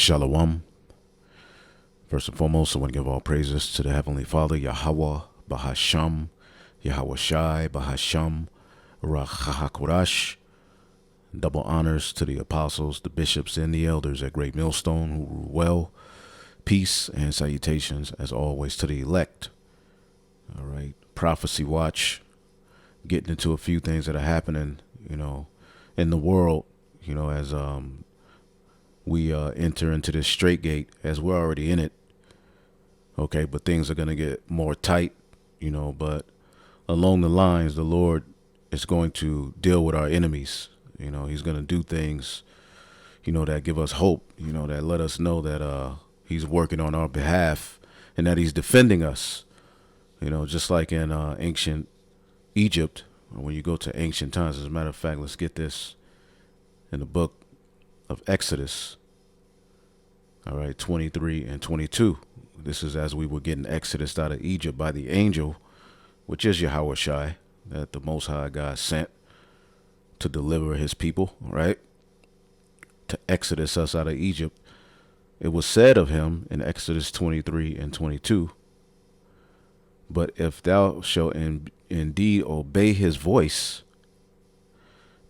Shalom. First and foremost, I want to give all praises to the Heavenly Father, Yahweh, Bahasham, Yahweh Shai, Bahasham, Rachahakorash. Double honors to the apostles, the bishops, and the elders at Great Millstone who rule well. Peace and salutations, as always, to the elect. All right. Prophecy watch. Getting into a few things that are happening, in the world, as we enter into this straight gate, as we're already in it. Okay, but things are going to get more tight, but along the lines, the Lord is going to deal with our enemies. He's going to do things, that give us hope, that let us know that he's working on our behalf and that he's defending us, just like in ancient Egypt, when you go to ancient times. As a matter of fact, let's get this in the book of Exodus, all right, 23 and 22. This is as we were getting Exodus out of Egypt by the angel, which is Yahweh Shai, that the Most High God sent to deliver his people, right, to exodus us out of Egypt. It was said of him in Exodus 23 and 22, but if thou shalt indeed obey his voice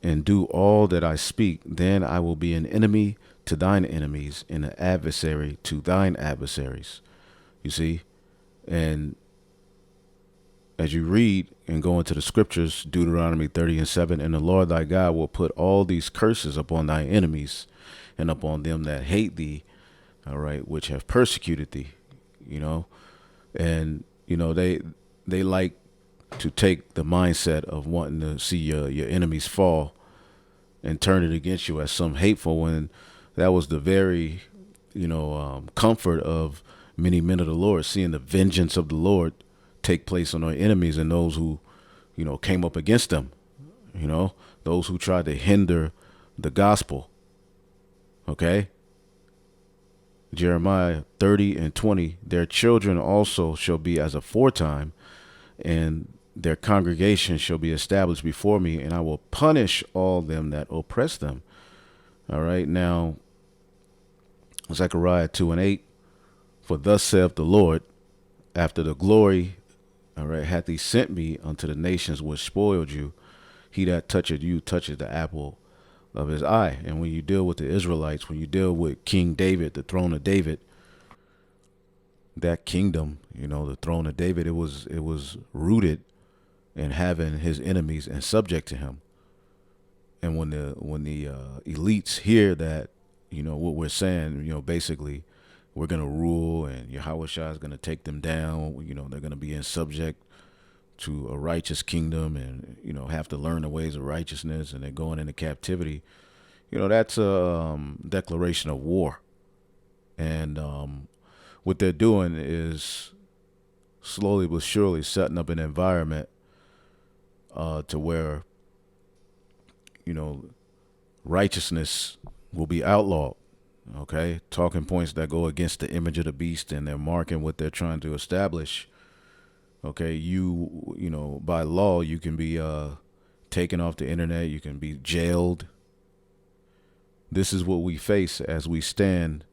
and do all that I speak, then I will be an enemy to thine enemies and an adversary to thine adversaries. You see? And as you read and go into the scriptures, Deuteronomy 30 and 7, and the Lord thy God will put all these curses upon thy enemies and upon them that hate thee, all right, which have persecuted thee, and, they like to take the mindset of wanting to see your enemies fall and turn it against you as some hateful, when that was the very, comfort of many men of the Lord, seeing the vengeance of the Lord take place on our enemies and those who, came up against them, those who tried to hinder the gospel. Okay. Jeremiah 30 and 20, their children also shall be as aforetime, and their congregation shall be established before me, and I will punish all them that oppress them. All right. Now, Zechariah 2 and 8, for thus saith the Lord, after the glory, all right, hath he sent me unto the nations which spoiled you. He that toucheth you toucheth the apple of his eye. And when you deal with the Israelites, when you deal with King David, the throne of David, that kingdom, the throne of David, it was rooted in having his enemies and subject to him. And when the elites hear that, what we're saying, basically we're going to rule and Yahweh Shai is going to take them down, they're going to be in subject to a righteous kingdom and, have to learn the ways of righteousness, and they're going into captivity. That's a declaration of war. And what they're doing is slowly but surely setting up an environment to where, righteousness will be outlawed. Okay. Talking points that go against the image of the beast, and they're marking what they're trying to establish. Okay. By law, you can be taken off the internet. You can be jailed. This is what we face as we stand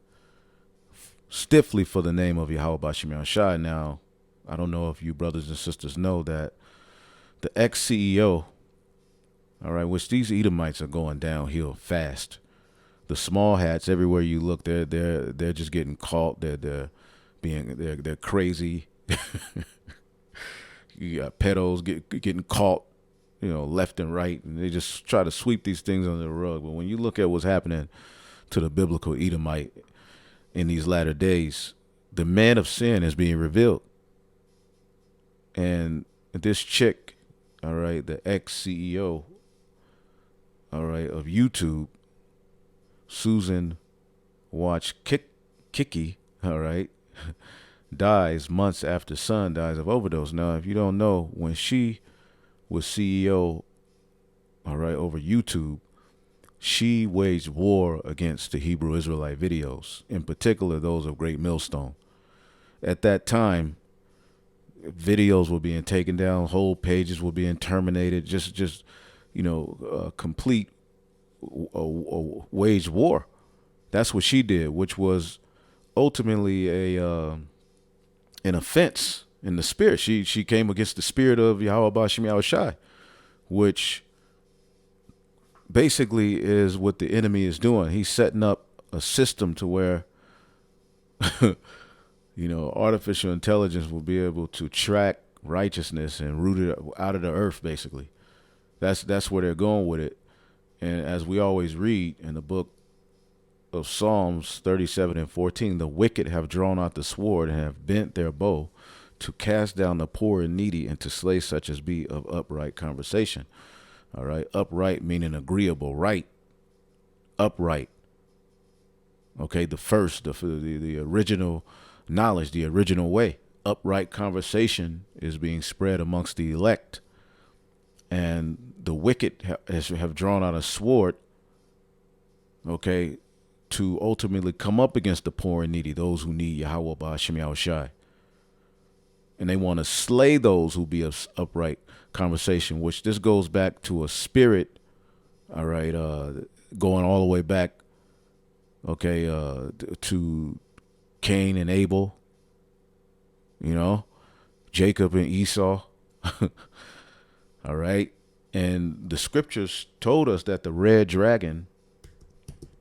stiffly for the name of Yahweh Bashim Shai. Now, I don't know if you brothers and sisters know that the ex-CEO, all right, which these Edomites are going downhill fast. The small hats, everywhere you look, they're just getting caught. They're crazy. You got pedos getting caught, left and right, and they just try to sweep these things under the rug. But when you look at what's happening to the biblical Edomite in these latter days, the man of sin is being revealed. And this chick, all right, the ex-CEO, all right, of YouTube, Susan Kiki, all right, dies months after son dies of overdose. Now, if you don't know, when she was CEO, all right, over YouTube, she waged war against the Hebrew Israelite videos, in particular those of Great Millstone. At that time, videos were being taken down, whole pages were being terminated, complete waged war That's what she did, which was ultimately an offense in the spirit. She came against the spirit of Yahweh Bashim Yahushai, which basically is what the enemy is doing. He's setting up a system to where artificial intelligence will be able to track righteousness and root it out of the earth. Basically, that's where they're going with it. And as we always read in the book of Psalms 37:14, the wicked have drawn out the sword and have bent their bow to cast down the poor and needy and to slay such as be of upright conversation. All right. Upright meaning agreeable, right? Upright. Okay. The original knowledge, the original way. Upright conversation is being spread amongst the elect. And the wicked have drawn out a sword, okay, to ultimately come up against the poor and needy, those who need Yahweh Ba'ashem Yahushai. And they want to slay those who be of upright conversation, which this goes back to a spirit, all right, going all the way back, okay, to Cain and Abel, Jacob and Esau, all right. And the scriptures told us that the red dragon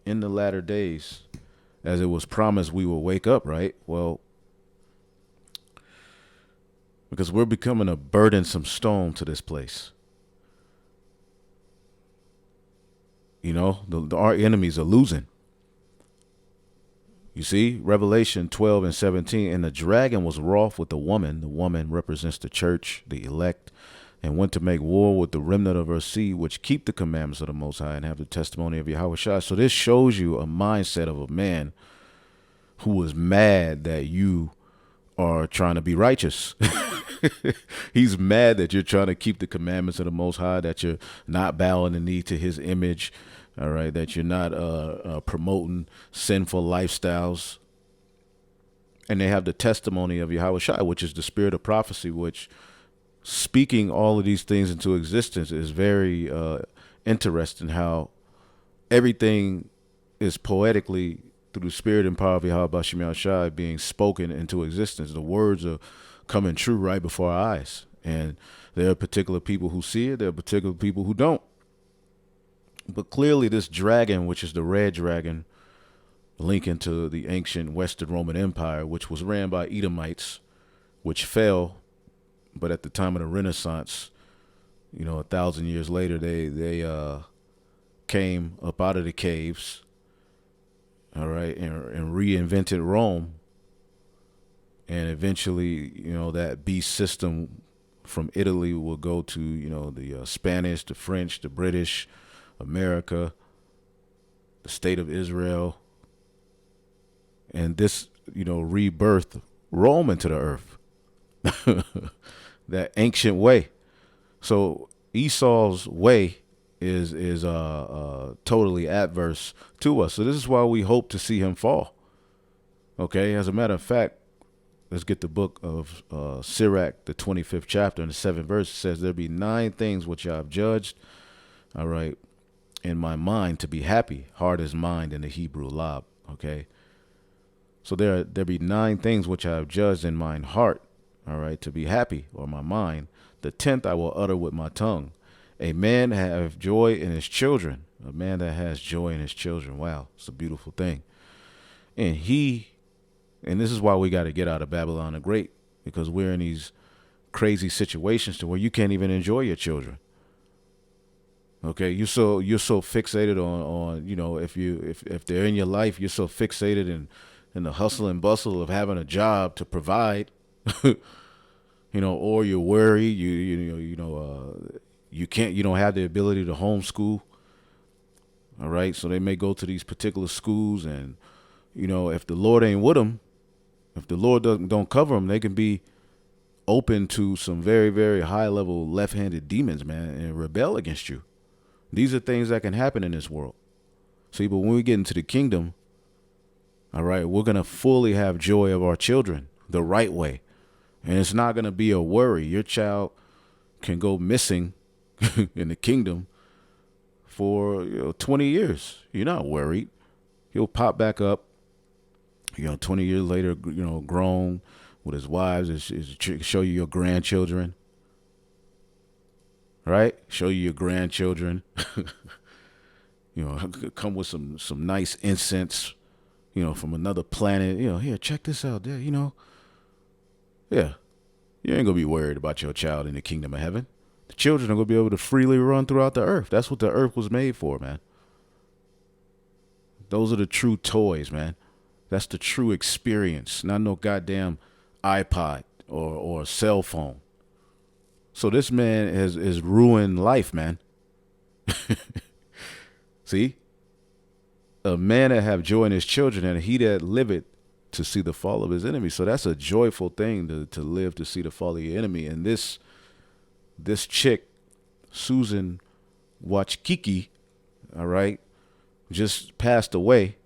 in the latter days, as it was promised, we will wake up, right? Well, because we're becoming a burdensome stone to this place. Our enemies are losing. You see, Revelation 12:17, and the dragon was wroth with the woman. The woman represents the church, the elect, and went to make war with the remnant of her seed, which keep the commandments of the Most High and have the testimony of Yahweh Shai. So this shows you a mindset of a man who is mad that you are trying to be righteous. He's mad that you're trying to keep the commandments of the Most High, that you're not bowing the knee to his image, all right, that you're not promoting sinful lifestyles. And they have the testimony of Yahweh Shai, which is the spirit of prophecy, which speaking all of these things into existence is very interesting, how everything is poetically through the spirit and power of Yahweh Bashim Yahushai being spoken into existence. The words are coming true right before our eyes. And there are particular people who see it. There are particular people who don't. But clearly this dragon, which is the red dragon, linking to the ancient Western Roman Empire, which was ran by Edomites, which fell. But at the time of the Renaissance, 1,000 years later, they came up out of the caves, all right, and reinvented Rome. And eventually, that beast system from Italy will go to, the Spanish, the French, the British, America, the state of Israel. And this, rebirthed Rome into the earth. That ancient way. So Esau's way is totally adverse to us. So this is why we hope to see him fall. Okay, as a matter of fact, let's get the book of Sirach, the 25th chapter, and the 7th verse. It says, there be 9 things which I have judged, all right, in my mind to be happy. Heart is mind in the Hebrew lab. Okay, so there be 9 things which I have judged in mine heart, all right, to be happy, or my mind. The 10th I will utter with my tongue. A man have joy in his children. A man that has joy in his children. Wow, it's a beautiful thing. And this is why we got to get out of Babylon the Great, because we're in these crazy situations to where you can't even enjoy your children. Okay, you're so fixated on if they're in your life, you're so fixated in the hustle and bustle of having a job to provide. Or you're worried, you don't have the ability to homeschool. All right. So they may go to these particular schools, and, if the Lord ain't with them, if the Lord don't cover them, they can be open to some very, very high level left-handed demons, man, and rebel against you. These are things that can happen in this world. See, but when we get into the kingdom, all right, we're going to fully have joy of our children the right way. And it's not going to be a worry. Your child can go missing in the kingdom for 20 years. You're not worried. He'll pop back up, 20 years later, grown with his wives, show you your grandchildren, right? Show you your grandchildren. Come with some nice incense, from another planet. Here, check this out. There, yeah. You ain't gonna be worried about your child in the kingdom of heaven. The children are gonna be able to freely run throughout the earth. That's what the earth was made for, man. Those are the true toys, man. That's the true experience, not no goddamn iPod or cell phone. So this man has ruined life, man. See? A man that have joy in his children, and he that liveth to see the fall of his enemy. So that's a joyful thing to live to see the fall of your enemy. And this chick, Susan Wachkiki, all right, just passed away,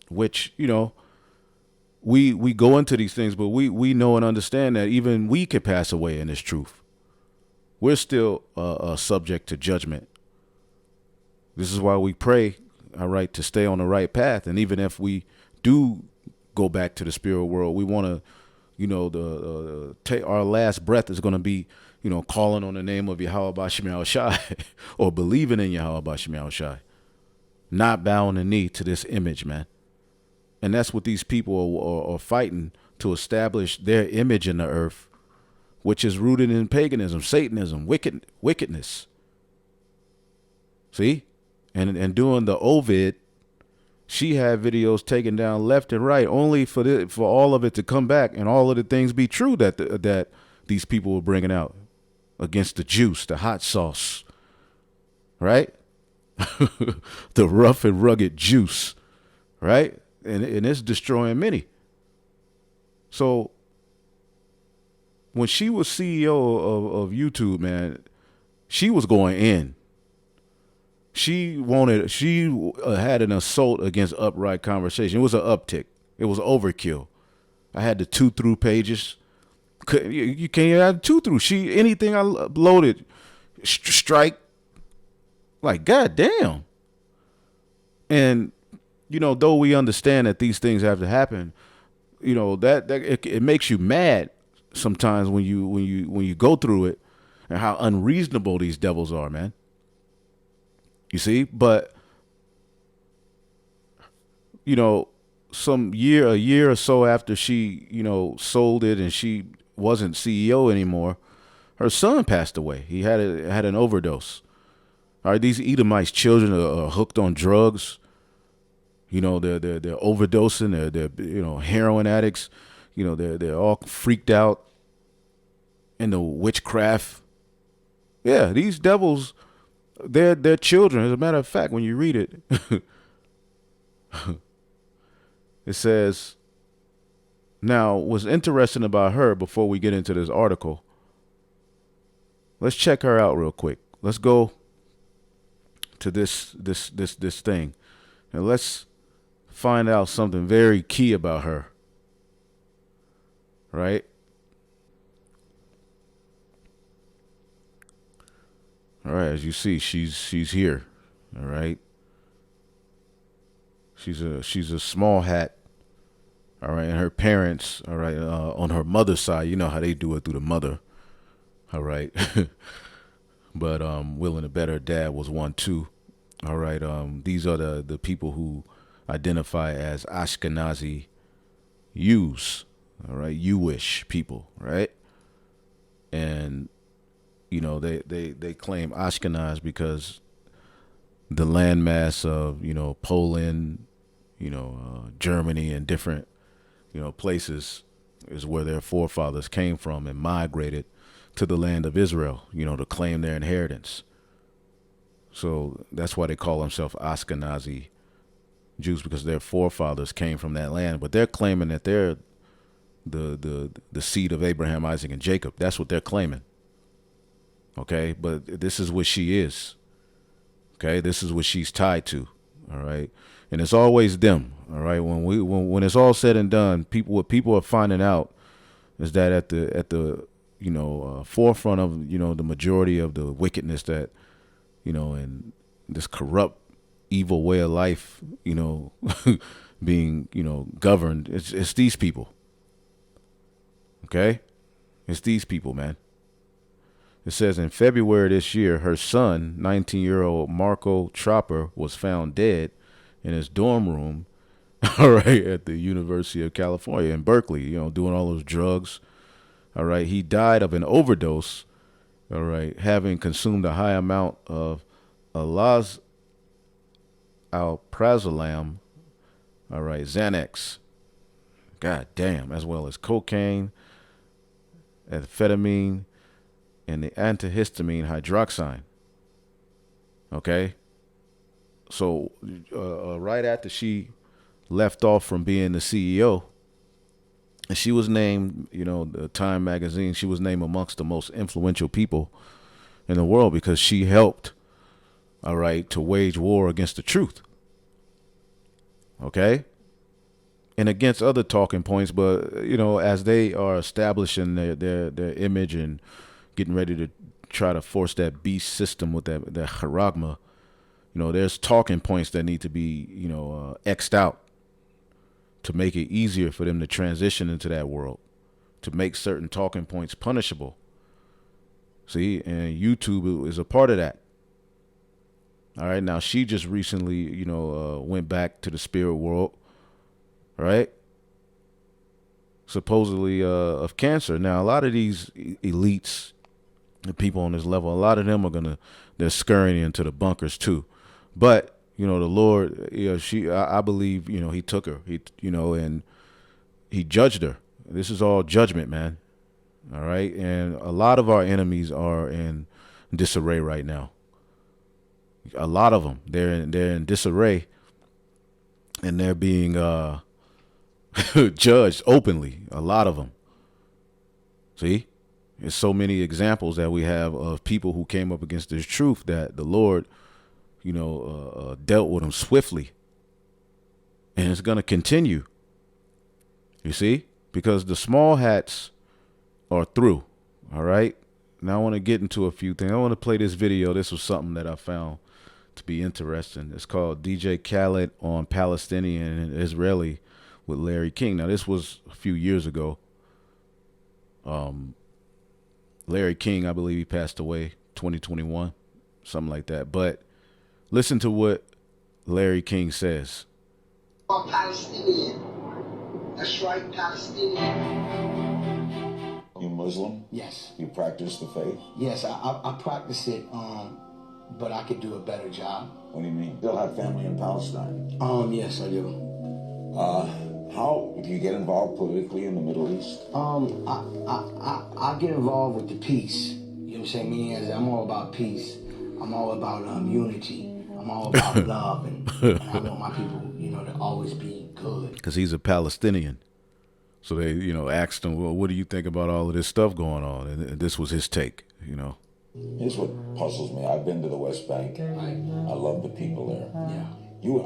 which, we go into these things, but we know and understand that even we could pass away in this truth. We're still subject to judgment. This is why we pray, all right, to stay on the right path. And even if we do go back to the spirit world, we want to, take our last breath is going to be, calling on the name of Yahweh Bashim Yahweh Shai or believing in Yahweh Bashim Yahweh Shai, not bowing the knee to this image, man. And that's what these people are fighting to establish their image in the earth, which is rooted in paganism, Satanism, wickedness. See? And doing the Ovid, she had videos taken down left and right, only for all of it to come back and all of the things be true that these people were bringing out against the juice, the hot sauce, right? The rough and rugged juice, right? And it's destroying many. So when she was CEO of YouTube, man, she was going in. She had an assault against upright conversation. It was an uptick. It was overkill. I had the 2 through pages. You can't add 2 through. Anything I loaded, strike. Like, goddamn. And, though we understand that these things have to happen, that it makes you mad sometimes when you go through it, and how unreasonable these devils are, man. You see, but a year or so after she, sold it and she wasn't CEO anymore, her son passed away. He had an overdose. All right, these Edomites children are hooked on drugs. They're overdosing. They're heroin addicts. They're all freaked out into witchcraft. Yeah, these devils. They're children. As a matter of fact, when you read it, it says, now what's interesting about her before we get into this article, let's check her out real quick. Let's go to this thing, and let's find out something very key about her. Right? All right, as you see, she's here. All right. She's a small hat. All right, and her parents, all right, on her mother's side, you know how they do it through the mother. All right. But willing to bet her dad was one too. All right. These are the people who identify as Ashkenazi Jews. All right, Jewish people, right? And they claim Ashkenaz because the landmass of, Poland, Germany and different, places is where their forefathers came from and migrated to the land of Israel, to claim their inheritance. So that's why they call themselves Ashkenazi Jews, because their forefathers came from that land. But they're claiming that they're the seed of Abraham, Isaac, and Jacob. That's what they're claiming. Okay, but this is what she is. Okay, this is what she's tied to. All right, and it's always them. All right, when it's all said and done, what people are finding out is that at the forefront of the majority of the wickedness that and this corrupt evil way of life, being, governed. It's these people. Okay? It's these people, man. It says in February this year, her son, 19-year-old Marco Tropper, was found dead in his dorm room, all right, at the University of California in Berkeley, doing all those drugs. All right. He died of an overdose, all right, having consumed a high amount of alprazolam, all right, Xanax, god damn, as well as cocaine, amphetamine, and the antihistamine hydroxyne. Okay. So right after she left off from being the CEO, and she was named, the Time magazine, she was named amongst the most influential people in the world because she helped, all right, to wage war against the truth. Okay? And against other talking points, but, as they are establishing their image and getting ready to try to force that beast system with that charagma, there's talking points that need to be, X'd out to make it easier for them to transition into that world, to make certain talking points punishable. See, and YouTube is a part of that. All right, now she just recently, went back to the spirit world, right? Supposedly of cancer. Now, a lot of these elites, the people on this level, a lot of them they're scurrying into the bunkers too. But the Lord, I believe, he took her, and he judged her. This is all judgment, man. All right. And a lot of our enemies are in disarray right now. A lot of them, they're in disarray, and they're being judged openly. A lot of them. See, there's so many examples that we have of people who came up against this truth that the Lord, dealt with them swiftly. And it's going to continue. You see? Because the small hats are through. All right? Now I want to get into a few things. I want to play this video. This was something that I found to be interesting. It's called DJ Khaled on Palestinian and Israeli with Larry King. Now, this was a few years ago. Larry King, I believe he passed away 2021, something like that. But listen to what Larry King says. Palestinian. That's right, Palestinian. You Muslim? Yes. You practice the faith? Yes, I practice it, but I could do a better job. What do you mean? Still have family in Palestine? Yes, I do. How do you get involved politically in the Middle East? I get involved with the peace. You know what I'm saying? Meaning as I'm all about peace. I'm all about unity. I'm all about love, and I want my people, to always be good. Because he's a Palestinian. So they, asked him, well, what do you think about all of this stuff going on? And this was his take, Here's what puzzles me. I've been to the West Bank. Right. I love the people there. Yeah.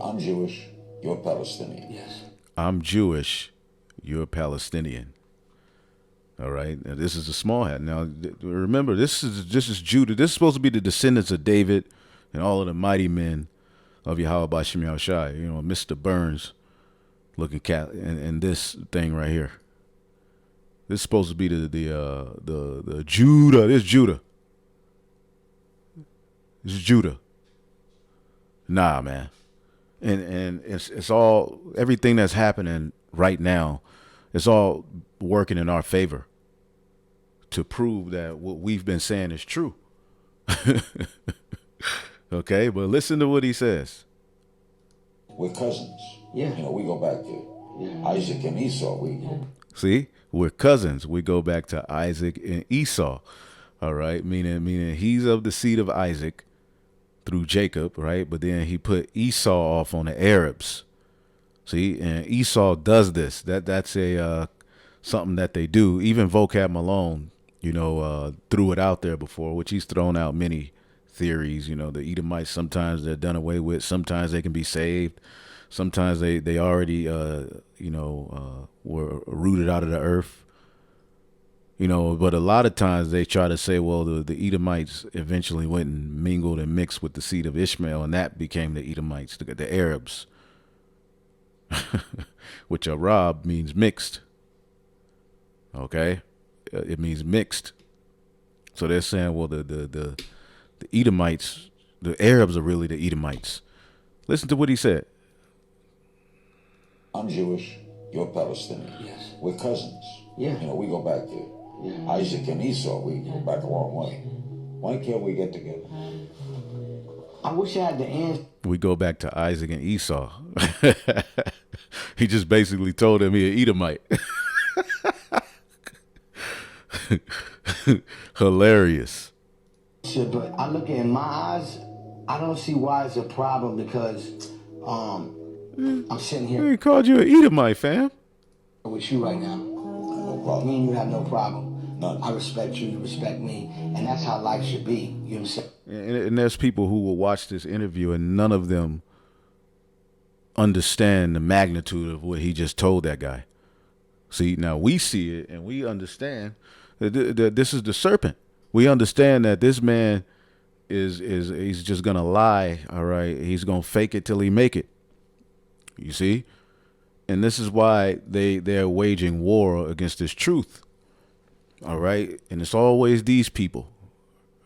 I'm Jewish. You're Palestinian. Yes. I'm Jewish. You're Palestinian. All right. Now, this is a small hat. Now, remember, this is Judah. This is supposed to be the descendants of David and all of the mighty men of Yahweh Bashim Yahushai. Mr. Burns looking cat and this thing right here. This is supposed to be the Judah. This is Judah. This is Judah. Nah, man. And it's all, everything that's happening right now, it's all working in our favor to prove that what we've been saying is true. Okay, but listen to what he says. We're cousins. Yeah. We go back to Isaac and Esau. See, we're cousins. We go back to Isaac and Esau. All right, meaning he's of the seed of Isaac through Jacob, right? But then he put Esau off on the Arabs. See, and Esau does this. That's a something that they do. Even Vocab Malone, threw it out there before, which he's thrown out many theories. The Edomites, sometimes they're done away with. Sometimes they can be saved. Sometimes they already, were rooted out of the earth. But a lot of times they try to say, well, the Edomites eventually went and mingled and mixed with the seed of Ishmael, and that became the Edomites, the Arabs, which Arab means mixed. Okay, it means mixed. So they're saying, well, the Edomites, the Arabs are really the Edomites. Listen to what he said. I'm Jewish, you're Palestinian. Yes. We're cousins. Yeah. We go back there. Yeah. Isaac and Esau, we go back a long way. Why can't we get together? I wish I had the answer. We go back to Isaac and Esau. He just basically told him he an Edomite. Hilarious. But I look at it in my eyes, I don't see why it's a problem because I'm sitting here He called you an Edomite, fam. with you right now. No problem. Me and you have no problem. None. I respect you, you respect me, and that's how life should be. You know what I'm saying? And there's people who will watch this interview and none of them understand the magnitude of what he just told that guy. See, now we see it and we understand that this is the serpent. We understand that this man he's just gonna lie. All right, he's gonna fake it till he make it. You see, and this is why they're waging war against this truth. All right, and it's always these people.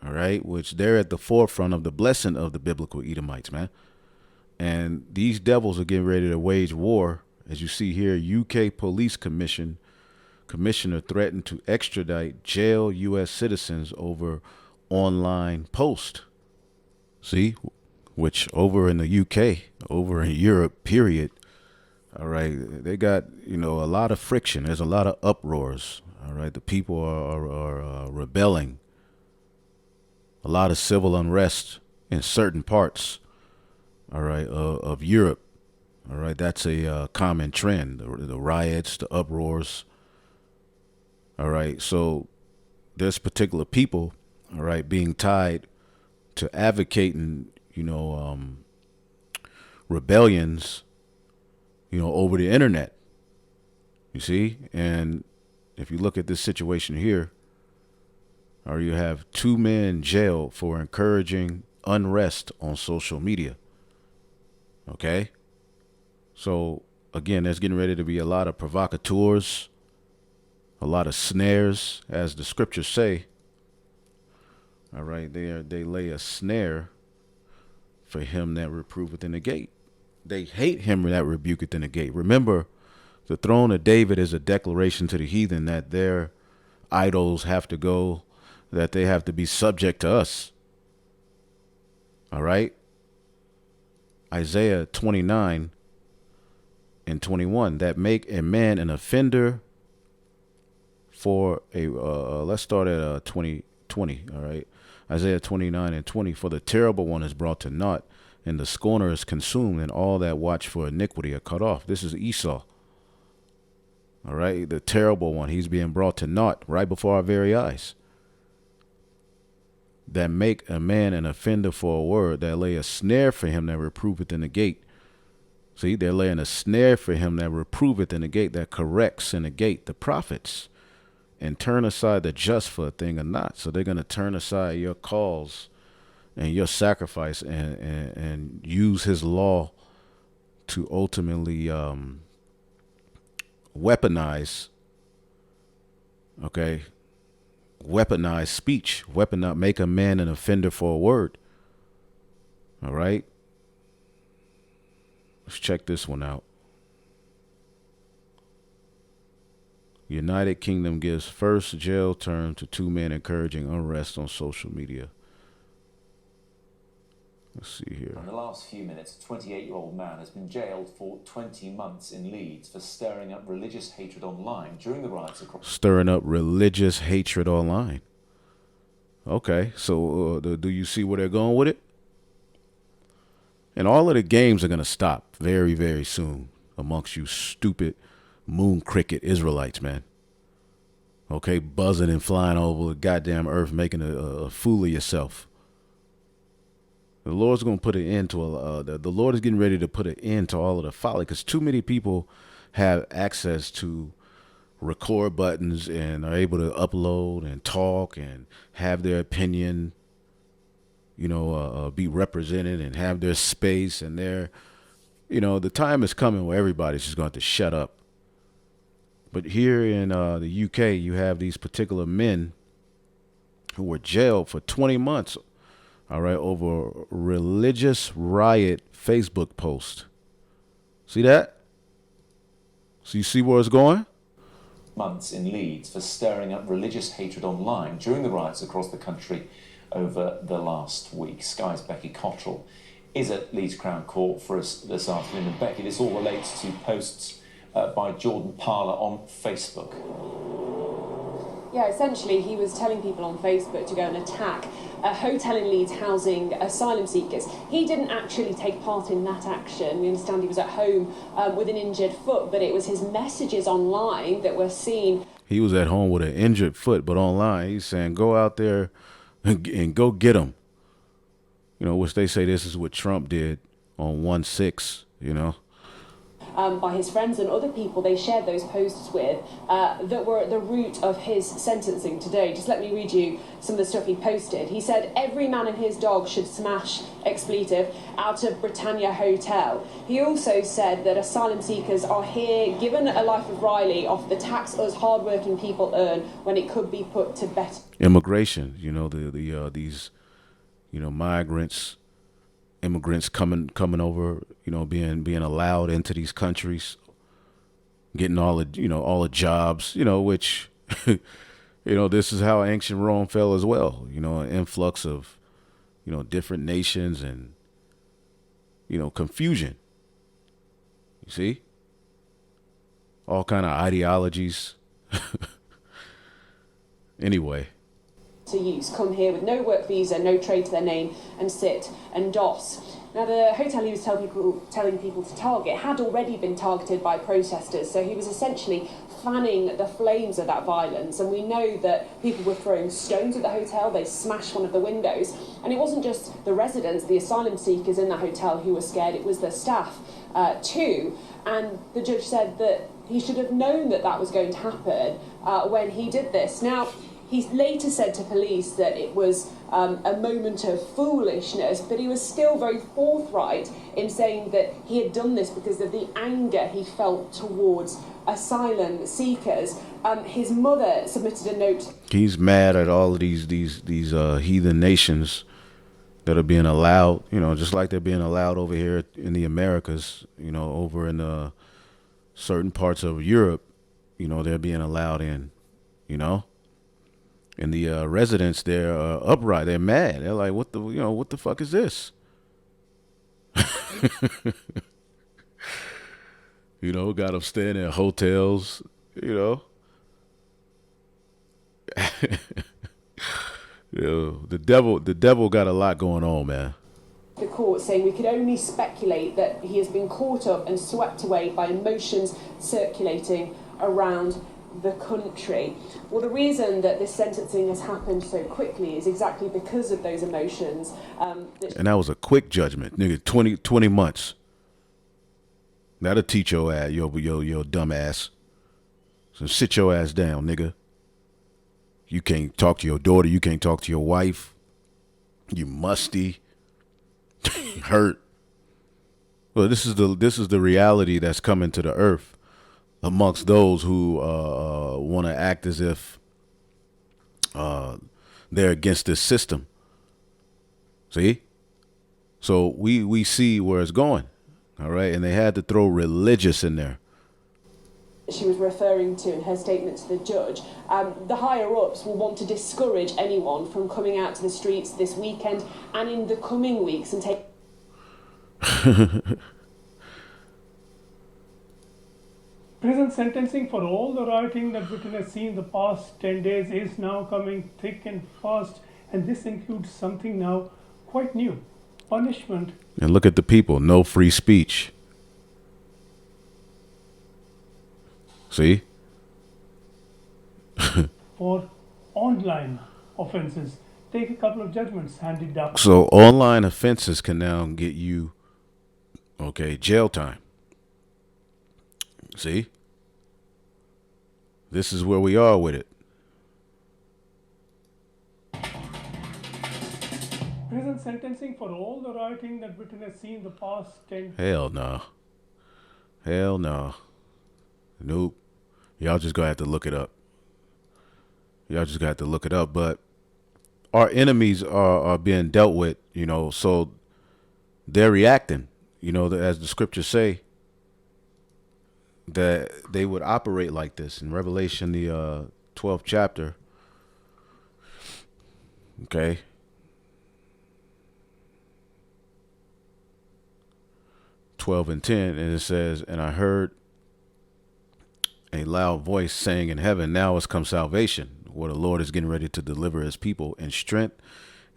All right, which they're at the forefront of the blessing of the biblical Edomites, man. And these devils are getting ready to wage war. As you see here, UK Police Commissioner threatened to extradite jail U.S. citizens over online post. See, which over in the UK, over in Europe, period. All right, they got, a lot of friction. There's a lot of uproars. All right, the people are rebelling. A lot of civil unrest in certain parts, all right, of Europe. All right, that's a common trend, the riots, the uproars. All right, so there's particular people, all right, being tied to advocating, rebellions, over the internet. You see? And if you look at this situation here, or you have 2 men jailed for encouraging unrest on social media. Okay? So, again, there's getting ready to be a lot of provocateurs, a lot of snares, as the scriptures say. All right, they lay a snare for him that reproveth in the gate. They hate him that rebuketh in the gate. Remember, the throne of David is a declaration to the heathen that their idols have to go, that they have to be subject to us. All right? Isaiah 29 and 21, that make a man an offender for a, let's start at 20, all right? Isaiah 29 and 20, for the terrible one is brought to naught, and the scorner is consumed, and all that watch for iniquity are cut off. This is Esau. All right, the terrible one, he's being brought to naught right before our very eyes. That make a man an offender for a word, that lay a snare for him that reproveth in the gate. See, they're laying a snare for him that reproveth in the gate, that corrects in the gate the prophets, and turn aside the just for a thing or not. So they're going to turn aside your calls and your sacrifice and use his law to ultimately weaponize, okay, weaponize speech, make a man an offender for a word. All right. Let's check this one out. United Kingdom gives first jail term to 2 men encouraging unrest on social media. Let's see here. In the last few minutes, a 28-year-old man has been jailed for 20 months in Leeds for stirring up religious hatred online during the riots across... Stirring up religious hatred online. Okay, so do you see where they're going with it? And all of the games are going to stop very, very soon amongst you stupid moon cricket Israelites, man. Okay, buzzing and flying over the goddamn earth, making a fool of yourself. The Lord's going to put an end to the Lord is getting ready to put an end to all of the folly, because too many people have access to record buttons and are able to upload and talk and have their opinion, be represented and have their space and their, the time is coming where everybody's just going to have to shut up. But here in the UK, you have these particular men who were jailed for 20 months, all right, over religious riot Facebook post. See that? So you see where it's going? Months in Leeds for stirring up religious hatred online during the riots across the country over the last week. Sky's Becky Cottrell is at Leeds Crown Court for us this afternoon. And Becky, this all relates to posts by Jordan Parler on Facebook. Yeah, essentially he was telling people on Facebook to go and attack a hotel in Leeds housing asylum seekers. He didn't actually take part in that action. We understand he was at home with an injured foot, but it was his messages online that were seen. He was at home with an injured foot, but online he's saying, go out there and go get him. Which they say this is what Trump did on 1/6, By his friends and other people they shared those posts with that were at the root of his sentencing today. Just let me read you some of the stuff he posted. He said, every man and his dog should smash expletive out of Britannia Hotel. He also said that asylum seekers are here given a life of Riley off the tax us hardworking people earn when it could be put to better. Immigration, these, immigrants coming over, being allowed into these countries, getting all the jobs, which, this is how ancient Rome fell as well, an influx of, different nations and, confusion. You see? All kind of ideologies. Anyway. To use, come here with no work visa, no trade to their name, and sit and doss. Now, the hotel he was telling people to target had already been targeted by protesters, so he was essentially fanning the flames of that violence. And we know that people were throwing stones at the hotel. They smashed one of the windows, and it wasn't just the residents, the asylum seekers in the hotel who were scared. It was the staff too. And the judge said that he should have known that that was going to happen when he did this. Now, he later said to police that it was a moment of foolishness, but he was still very forthright in saying that he had done this because of the anger he felt towards asylum seekers. His mother submitted a note. He's mad at all of these heathen nations that are being allowed, just like they're being allowed over here in the Americas, over in certain parts of Europe, they're being allowed in, And the residents, they're upright. They're mad. They're like, what the fuck is this? Got them staying in hotels, the devil got a lot going on, man. The court saying we could only speculate that he has been caught up and swept away by emotions circulating around the country. Well, the reason that this sentencing has happened so quickly is exactly because of those emotions. And that was a quick judgment, nigga. 20 months. That'll teach your ass, your dumb ass. So sit your ass down, nigga. You can't talk to your daughter. You can't talk to your wife. You musty. Hurt. Well, this is the reality that's coming to the earth amongst those who want to act as if they're against this system. See? So we see where it's going. All right. And they had to throw religious in there. She was referring to in her statement to the judge, the higher-ups will want to discourage anyone from coming out to the streets this weekend and in the coming weeks and take... Prison sentencing for all the rioting that Britain has seen the past 10 days is now coming thick and fast, and this includes something now quite new, punishment. And look at the people, no free speech. See? For online offences. Take a couple of judgments handed down. So online offenses can now get you, jail time. See? This is where we are with it. Prison sentencing for all the rioting that Britain has seen the past 10. Hell no. Hell no. Nope. Y'all just gonna have to look it up. Y'all just got to look it up. But our enemies are being dealt with, you know, so they're reacting, you know, as the scriptures say, that they would operate like this. In Revelation, the 12th chapter, okay, 12 and 10, and it says, and I heard a loud voice saying in heaven, now has come salvation, where the Lord is getting ready to deliver his people in strength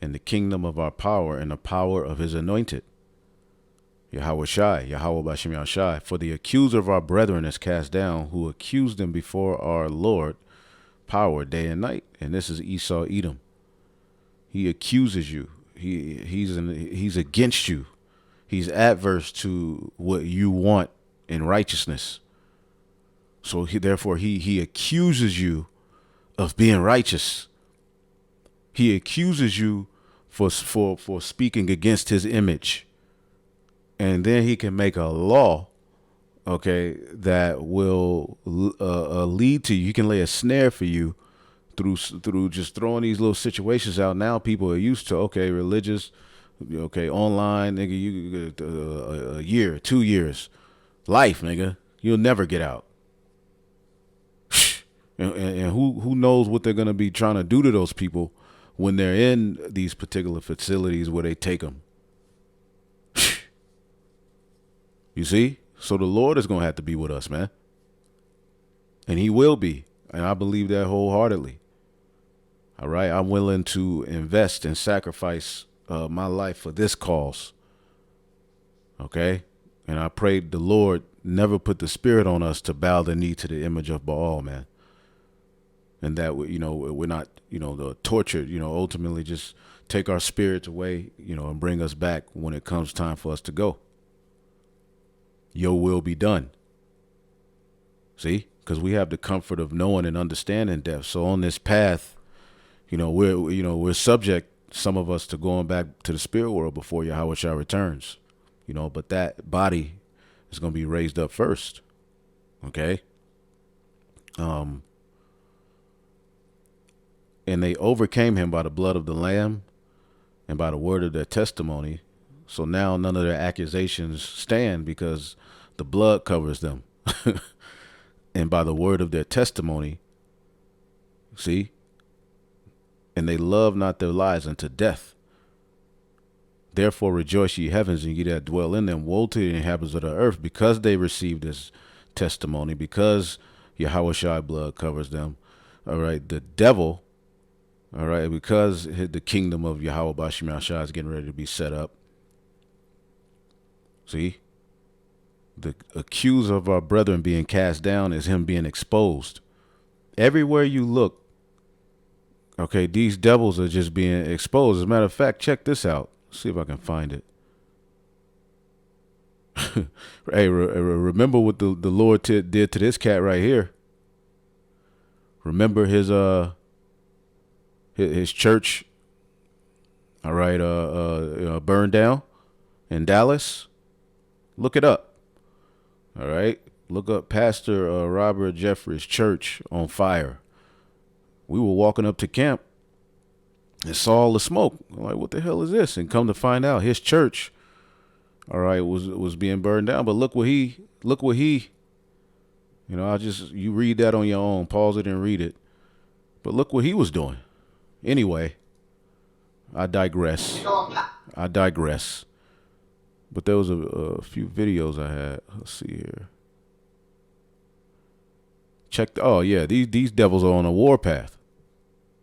and the kingdom of our power and the power of his anointed. Yahweh Shai, Yahweh Bashem Yahshai. For the accuser of our brethren is cast down, who accused them before our Lord, power day and night. And this is Esau Edom. He accuses you. He's against you. He's adverse to what you want in righteousness. So therefore he accuses you of being righteous. He accuses you for speaking against his image. And then he can make a law, okay, that will lead to you. He can lay a snare for you through just throwing these little situations out. Now people are used to, okay, religious, okay, online, nigga, you a year, 2 years, life, nigga, you'll never get out. And who knows what they're gonna be trying to do to those people when they're in these particular facilities where they take them. You see? So the Lord is going to have to be with us, man. And he will be. And I believe that wholeheartedly. All right. I'm willing to invest and sacrifice my life for this cause. Okay. And I prayed the Lord never put the spirit on us to bow the knee to the image of Baal, man. And that, you know, we're not, you know, the tortured, you know, ultimately just take our spirits away, you know, and bring us back when it comes time for us to go. Your will be done. See, because we have the comfort of knowing and understanding death. So on this path, you know, we're subject, some of us, to going back to the spirit world before Yahweh Shai returns. You know, but that body is going to be raised up first. Okay. And they overcame him by the blood of the Lamb and by the word of their testimony. So now none of their accusations stand because the blood covers them. And by the word of their testimony, see? And they love not their lives unto death. Therefore rejoice ye heavens and ye that dwell in them. Woe to the inhabitants of the earth, because they received this testimony, because Yahweh Shai blood covers them. All right, the devil, all right, because the kingdom of Yahweh Bashem Yahshai is getting ready to be set up. See, the accuser of our brethren being cast down is him being exposed. Everywhere you look, okay, these devils are just being exposed. As a matter of fact, check this out. See if I can find it. Hey, remember what the Lord did to this cat right here. Remember his church, all right, burned down in Dallas. Look it up. All right. Look up Pastor Robert Jeffrey's church on fire. We were walking up to camp and saw all the smoke. I'm like, what the hell is this? And come to find out, his church, all right, was being burned down. But look what he, you know, you read that on your own, pause it and read it. But look what he was doing. Anyway, I digress. But there was a few videos I had. Let's see here. Oh yeah, these devils are on a warpath.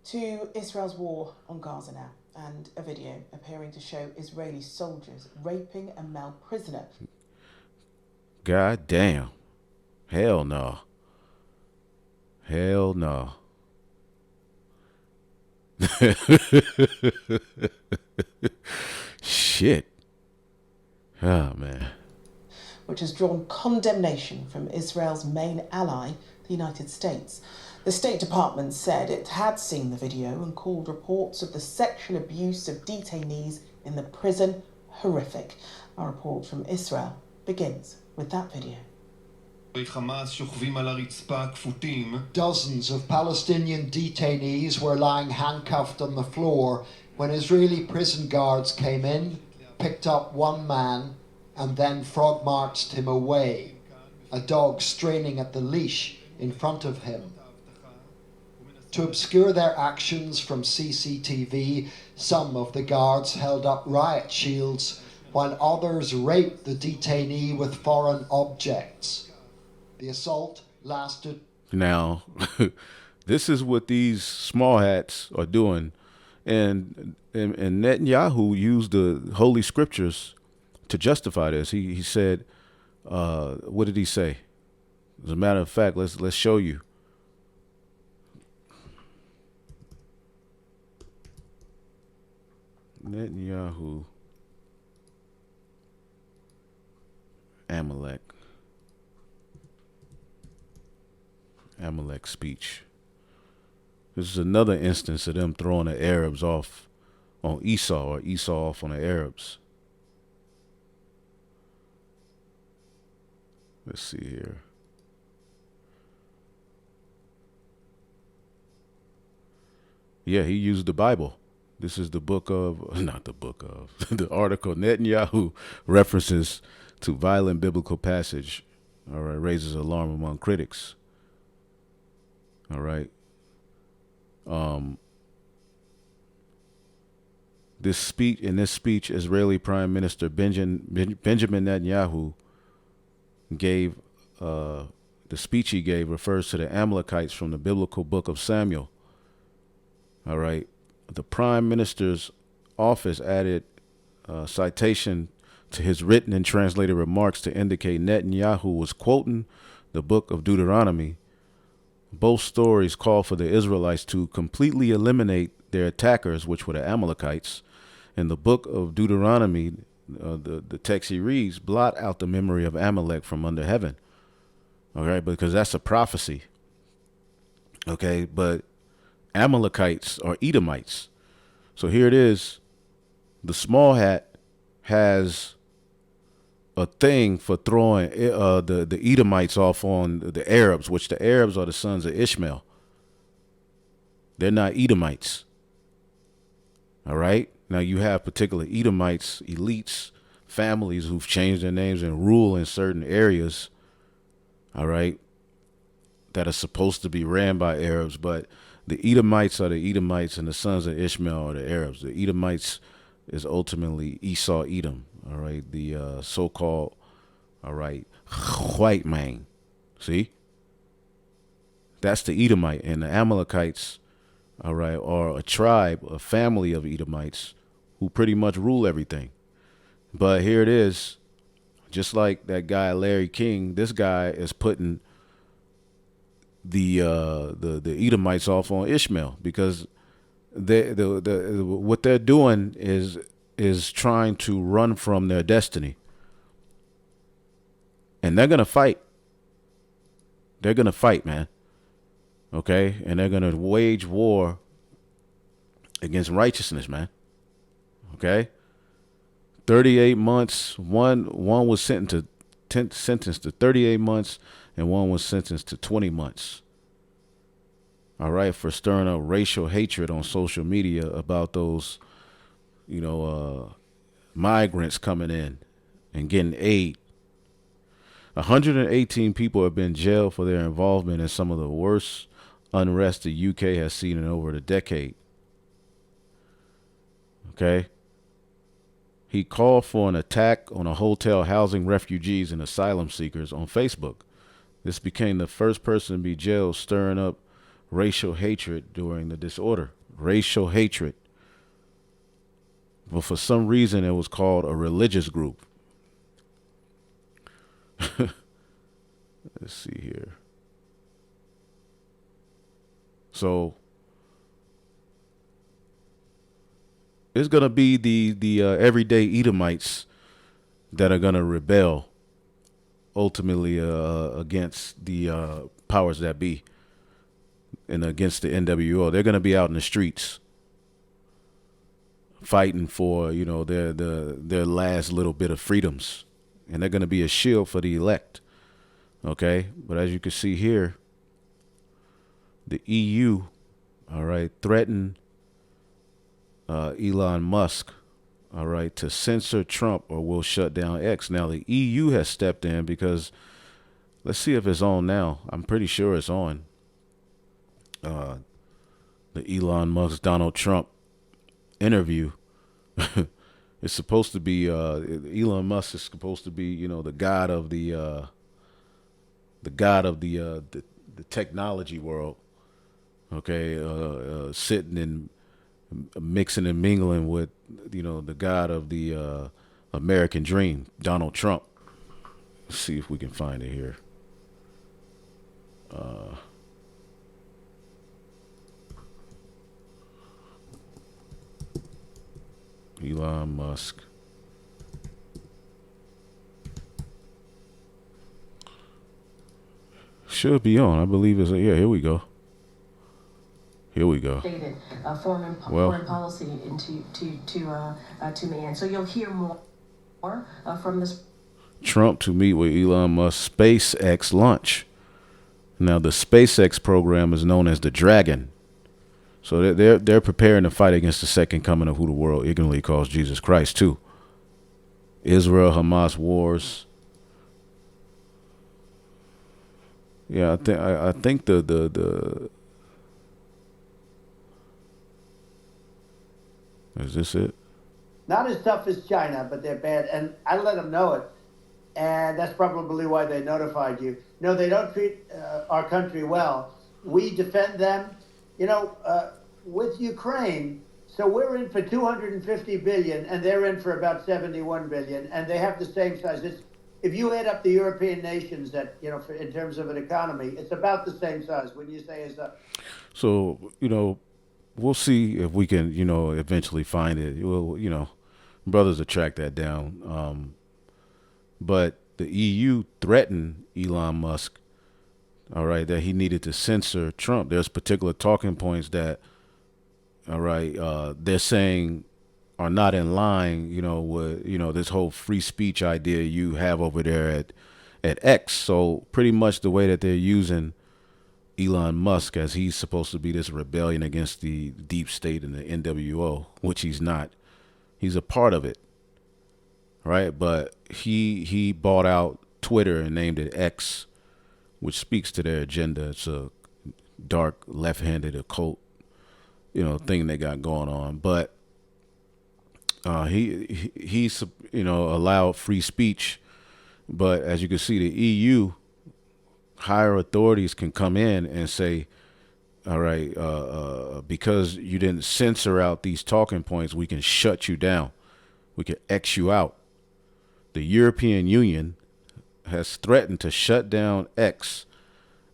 To Israel's war on Gaza now, and a video appearing to show Israeli soldiers raping a male prisoner. God damn. Hell no. Hell no. Shit. Oh, man. Which has drawn condemnation from Israel's main ally, the United States. The State Department said it had seen the video and called reports of the sexual abuse of detainees in the prison horrific. Our report from Israel begins with that video. Dozens of Palestinian detainees were lying handcuffed on the floor when Israeli prison guards came in, picked up one man, and then frog-marched him away, a dog straining at the leash in front of him. To obscure their actions from CCTV, some of the guards held up riot shields, while others raped the detainee with foreign objects. The assault lasted. Now, this is what these small hats are doing. And Netanyahu used the Holy Scriptures to justify this. He said, what did he say? As a matter of fact, let's show you. Netanyahu, Amalek speech. This is another instance of them throwing the Arabs off on Esau, or Esau off on the Arabs. Let's see here. Yeah, he used the Bible. This is the book of, not the book of, the article. Netanyahu references to violent biblical passage, all right, raises alarm among critics. All right. In this speech, Israeli Prime Minister Benjamin Netanyahu gave, the speech he gave refers to the Amalekites from the biblical book of Samuel. All right. The Prime Minister's office added citation to his written and translated remarks to indicate Netanyahu was quoting the book of Deuteronomy. Both stories call for the Israelites to completely eliminate their attackers, which were the Amalekites. In the book of Deuteronomy, the text he reads, blot out the memory of Amalek from under heaven. All right, because that's a prophecy. Okay, but Amalekites are Edomites. So here it is. The small hat has a thing for throwing the Edomites off on the Arabs, which the Arabs are the sons of Ishmael. They're not Edomites. All right. Now you have particular Edomites, elites, families who've changed their names and rule in certain areas. All right. That are supposed to be ran by Arabs, but the Edomites are the Edomites and the sons of Ishmael are the Arabs. The Edomites is ultimately Esau, Edom. All right. The so-called, all right, white man. See? That's the Edomite. And the Amalekites, all right, are a tribe, a family of Edomites who pretty much rule everything. But here it is. Just like that guy, Larry King, this guy is putting the Edomites off on Ishmael because what they're doing is trying to run from their destiny. And they're going to fight. They're going to fight, man. Okay? And they're going to wage war against righteousness, man. Okay? 38 months. One was sentenced to 38 months, and one was sentenced to 20 months. All right, for stirring up racial hatred on social media about those, migrants coming in and getting aid. 118 people have been jailed for their involvement in some of the worst unrest the UK has seen in over a decade. Okay. He called for an attack on a hotel housing refugees and asylum seekers on Facebook. This became the first person to be jailed, stirring up racial hatred during the disorder. Racial hatred. But for some reason, it was called a religious group. Let's see here. So it's going to be the everyday Edomites that are going to rebel ultimately against the powers that be and against the NWO. They're going to be out in the streets fighting for, you know, their last little bit of freedoms, and they're going to be a shield for the elect. Okay, but as you can see here, the EU, all right, threatened Elon Musk, all right, to censor Trump or will shut down X. Now the EU has stepped in because let's see if it's on now. I'm pretty sure it's on. The Elon Musk Donald Trump interview. It's supposed to be Elon Musk is supposed to be, you know, the god of the technology world. Okay, sitting and mixing and mingling with, you know, the god of the American dream, Donald Trump. Let's see if we can find it here. Elon Musk. Should be on. I believe it's yeah. Here we go. Here we go. Stated foreign policy to me, and so you'll hear more from this. Trump to meet with Elon Musk SpaceX launch. Now the SpaceX program is known as the Dragon. So they're preparing to fight against the second coming of who the world ignorantly calls Jesus Christ too. Israel Hamas wars. Yeah, I think the is this it? Not as tough as China, but they're bad, and I let them know it, and that's probably why they notified you. No, they don't treat our country well. We defend them, you know, with Ukraine. So we're in for 250 billion, and they're in for about 71 billion, and they have the same size. If you add up the European nations, that, you know, in terms of an economy, it's about the same size. When you say it's up. So, you know, we'll see if we can, you know, eventually find it. Well, you know, brothers will track that down. But the EU threatened Elon Musk, all right, that he needed to censor Trump. There's particular talking points that, all right, they're saying are not in line, you know, with, you know, this whole free speech idea you have over there at X. So pretty much the way that they're using Elon Musk, as he's supposed to be this rebellion against the deep state and the NWO, which he's not. He's a part of it, right? But he bought out Twitter and named it X, which speaks to their agenda. It's a dark, left-handed occult, you know, thing they got going on. But he's, you know, allowed free speech. But as you can see, the EU higher authorities can come in and say, all right, because you didn't censor out these talking points, we can shut you down. We can X you out. The European Union has threatened to shut down X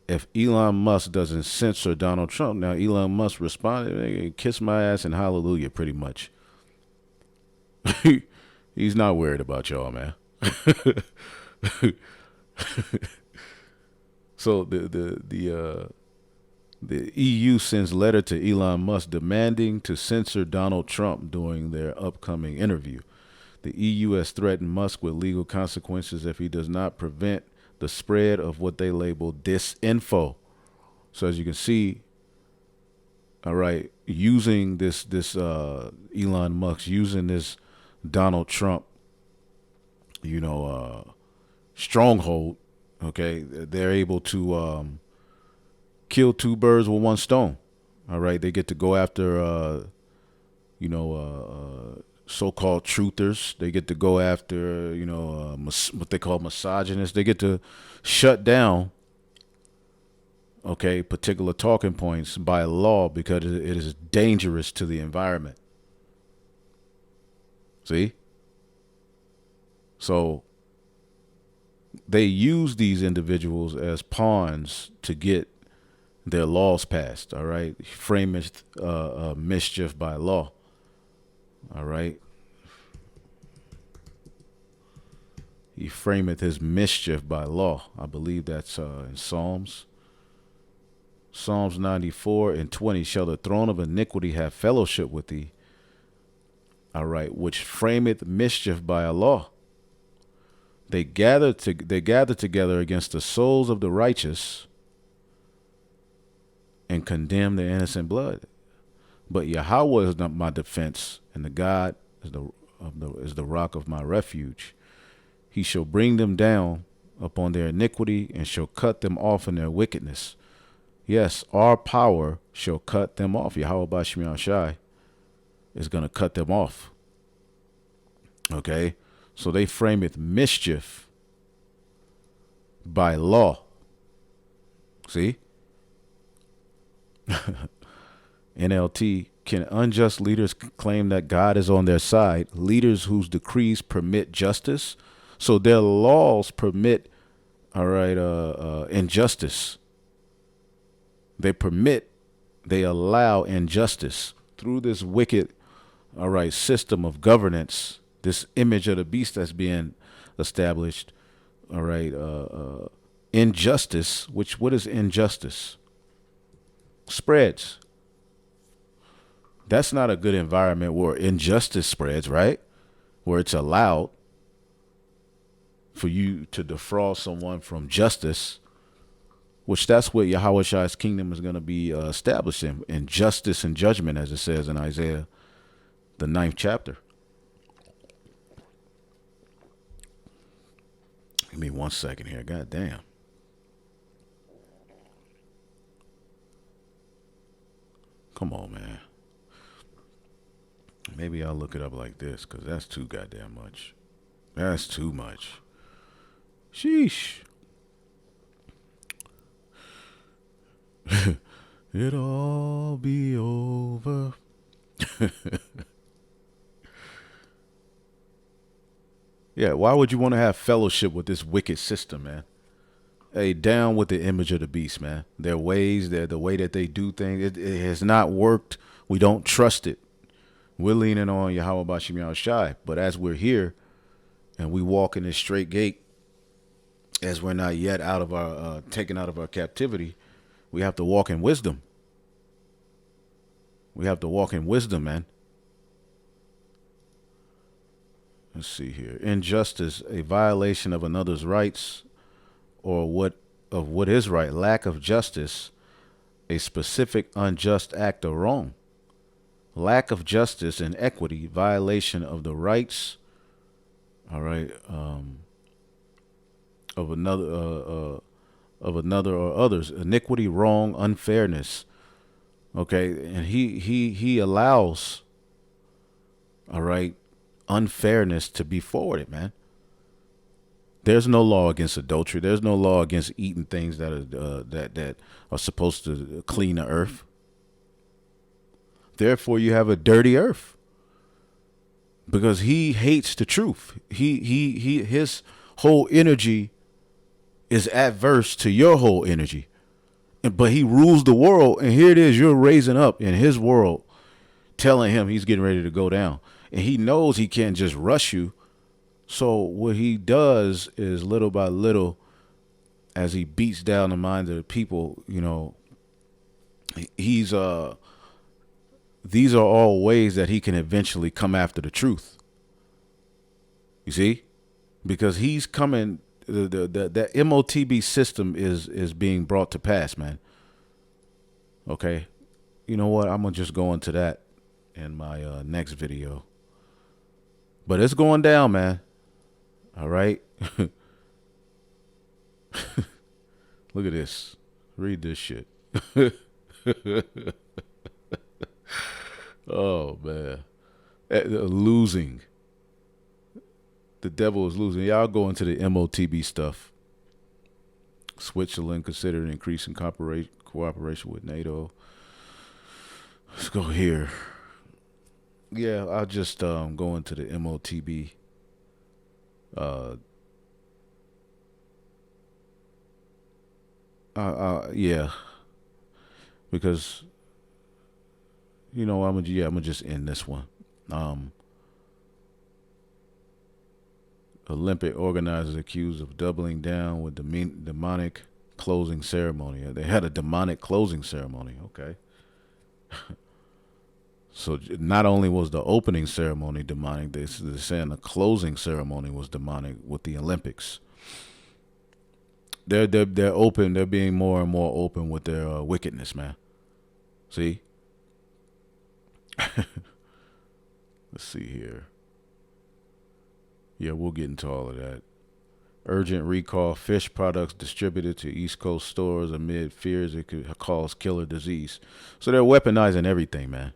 if Elon Musk doesn't censor Donald Trump. Now, Elon Musk responded, kiss my ass and hallelujah, pretty much. He's not worried about y'all, man. So the EU sends letter to Elon Musk demanding to censor Donald Trump during their upcoming interview. The EU has threatened Musk with legal consequences if he does not prevent the spread of what they label disinfo. So as you can see, all right, using this Elon Musk, using this Donald Trump, you know, stronghold, okay, they're able to kill two birds with one stone. All right, they get to go after, you know, so-called truthers. They get to go after, you know, what they call misogynists. They get to shut down, okay, particular talking points by law because it is dangerous to the environment. See? So they use these individuals as pawns to get their laws passed, all right? Frameth mischief by law, all right? He frameth his mischief by law. I believe that's in Psalms. Psalms 94:20. Shall the throne of iniquity have fellowship with thee? All right, which frameth mischief by a law. They gather together against the souls of the righteous and condemn their innocent blood. But Yahweh is not my defense, and the God is the rock of my refuge. He shall bring them down upon their iniquity and shall cut them off in their wickedness. Yes, our power shall cut them off. Yahweh Bashmi Shai is going to cut them off. Okay? So they frameth mischief by law. See? NLT, can unjust leaders claim that God is on their side? Leaders whose decrees permit justice? So their laws permit, all right, injustice. They allow injustice through this wicked, all right, system of governance, this image of the beast that's being established, all right, injustice, what is injustice? Spreads. That's not a good environment where injustice spreads, right? Where it's allowed for you to defraud someone from justice, which that's what Yahweh Shai's kingdom is going to be established in justice and judgment, as it says in Isaiah, the 9th chapter. Give me 1 second here. God damn. Come on, man. Maybe I'll look it up like this, because that's too goddamn much. That's too much. Sheesh. It'll all be over. Yeah, why would you want to have fellowship with this wicked system, man? Hey, down with the image of the beast, man. Their ways, the way that they do things, it has not worked. We don't trust it. We're leaning on Yahweh Bashim Yahweh Shai. But as we're here and we walk in this straight gate, as we're not yet out of our taken out of our captivity, we have to walk in wisdom. We have to walk in wisdom, man. Let's see here. Injustice, a violation of another's rights, or what is right. Lack of justice, a specific unjust act or wrong. Lack of justice and equity, violation of the rights, all right, of another or others. Iniquity, wrong, unfairness. Okay, and he allows, all right, unfairness to be forwarded, man. There's no law against adultery. There's no law against eating things that are that are supposed to clean the earth. Therefore, you have a dirty earth because he hates the truth. His whole energy is adverse to your whole energy, but he rules the world. And here it is, you're raising up in his world, telling him he's getting ready to go down, and he knows he can't just rush you. So what he does is little by little, as he beats down the minds of the people, you know, these are all ways that he can eventually come after the truth. You see, because he's coming, the MOTB system is being brought to pass, man. Okay, you know what? I'm gonna just go into that in my next video. But it's going down, man. All right. Look at this. Read this shit. Oh, man. Losing. The devil is losing. Y'all go into the MOTB stuff. Switzerland considered increasing cooperation with NATO. Let's go here. Yeah, I'll just go into the MOTB. Yeah. Because, you know, I'm gonna just end this one. Olympic organizers accused of doubling down with the demonic closing ceremony. They had a demonic closing ceremony. Okay. So not only was the opening ceremony demonic, they're saying the closing ceremony was demonic with the Olympics. They're open. They're being more and more open with their wickedness, man. See. Let's see here. Yeah, we'll get into all of that. Urgent recall fish products distributed to East Coast stores amid fears it could cause killer disease. So they're weaponizing everything, man.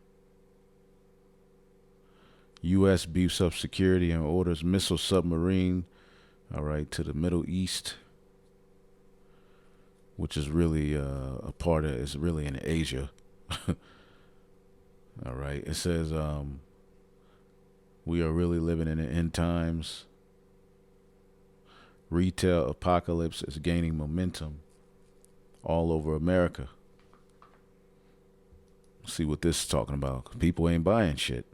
U.S. beefs up security and orders missile submarine, all right, to the Middle East, which is really a part of, it's really in Asia. All right. It says, we are really living in the end times. Retail apocalypse is gaining momentum all over America. See what this is talking about. People ain't buying shit.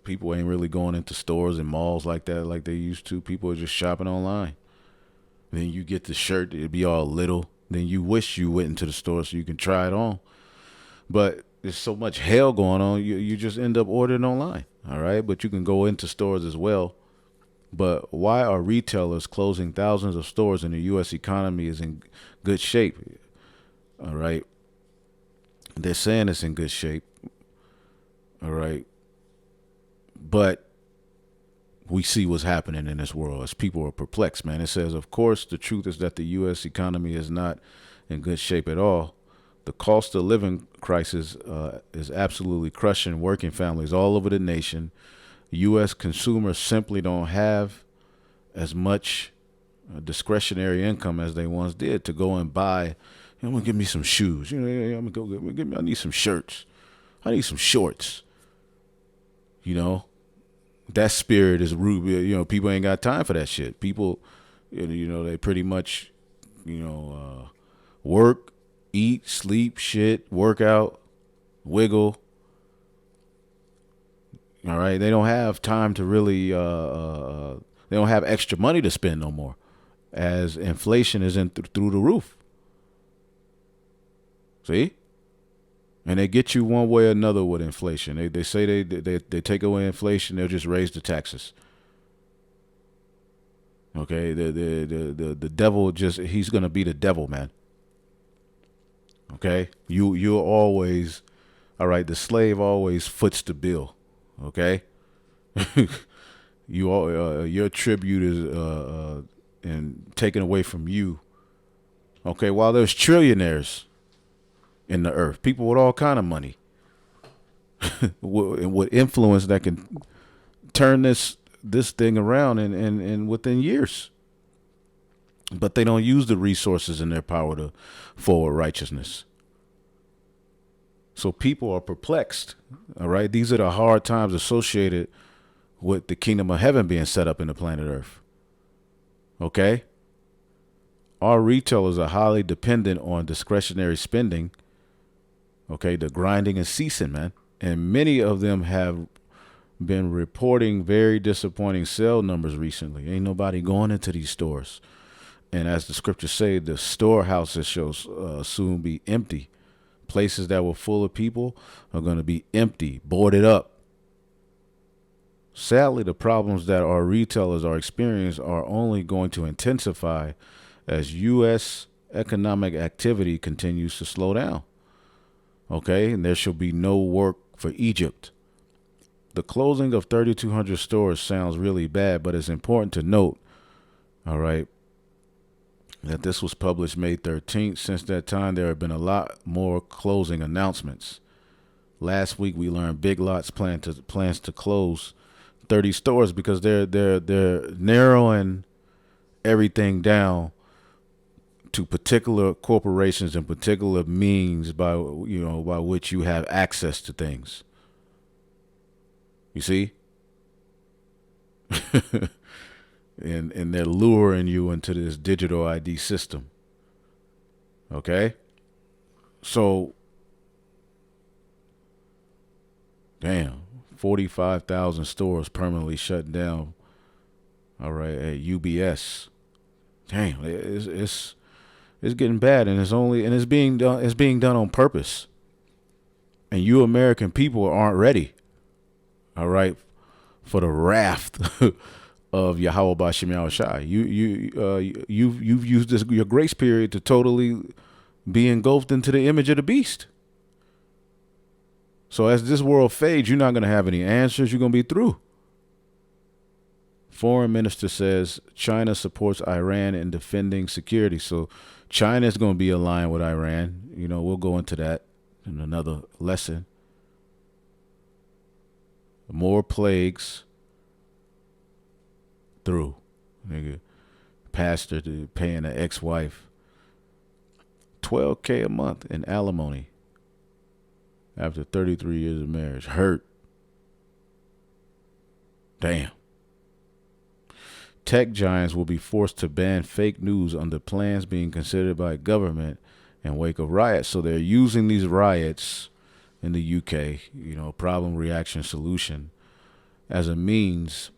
People ain't really going into stores and malls like that like they used to. People are just shopping online. Then you get the shirt, it'd be all little. Then you wish you went into the store so you can try it on. But there's so much hell going on, you just end up ordering online. All right, but you can go into stores as well. But why are retailers closing thousands of stores and the U.S. economy is in good shape? All right. They're saying it's in good shape. All right. But we see what's happening in this world as people are perplexed, man. It says, of course, the truth is that the U.S. economy is not in good shape at all. The cost of living crisis is absolutely crushing working families all over the nation. U.S. consumers simply don't have as much discretionary income as they once did to go and buy. I'm gonna give me some shoes. I'm gonna go get me. I need some shirts. I need some shorts. That spirit is rude. People ain't got time for that shit. People, they pretty much, work, eat, sleep, shit, work out, wiggle. All right. They don't have time to really, they don't have extra money to spend no more as inflation is through the roof. See? And they get you one way or another with inflation. They say they take away inflation, they'll just raise the taxes. Okay, the devil he's gonna be the devil, man. Okay, you're always, all right. The slave always foots the bill. Okay, your tribute is and taken away from you. Okay, while there's trillionaires in the earth, people with all kind of money, with influence that can turn this thing around in within years. But they don't use the resources in their power to forward righteousness. So people are perplexed. All right, these are the hard times associated with the kingdom of heaven being set up in the planet Earth. Okay, our retailers are highly dependent on discretionary spending. Okay, the grinding and ceasing, man. And many of them have been reporting very disappointing sale numbers recently. Ain't nobody going into these stores. And as the scriptures say, the storehouses shall soon be empty. Places that were full of people are going to be empty, boarded up. Sadly, the problems that our retailers are experiencing are only going to intensify as U.S. economic activity continues to slow down. Okay, and there shall be no work for Egypt. The closing of 3,200 stores sounds really bad, but it's important to note, all right, that this was published May 13th. Since that time, there have been a lot more closing announcements. Last week, we learned Big Lots plans to close 30 stores because they're narrowing everything down to particular corporations and particular means by which you have access to things. You see? and they're luring you into this digital ID system. Okay? So, damn, 45,000 stores permanently shut down. All right, at UBS. Damn, it's getting bad, and it's being done. It's being done on purpose. And you American people aren't ready. All right, for the wrath of Yahweh Bashem Yahushai. You've used your grace period to totally be engulfed into the image of the beast. So as this world fades, you're not going to have any answers. You're going to be through. Foreign minister says China supports Iran in defending security. So China is going to be aligned with Iran. You know, we'll go into that in another lesson. More plagues through. Nigga, pastor to paying an ex-wife $12K a month in alimony after 33 years of marriage. Hurt. Damn. Tech giants will be forced to ban fake news under plans being considered by government in wake of riots. So they're using these riots in the UK, you know, problem, reaction, solution, as a means,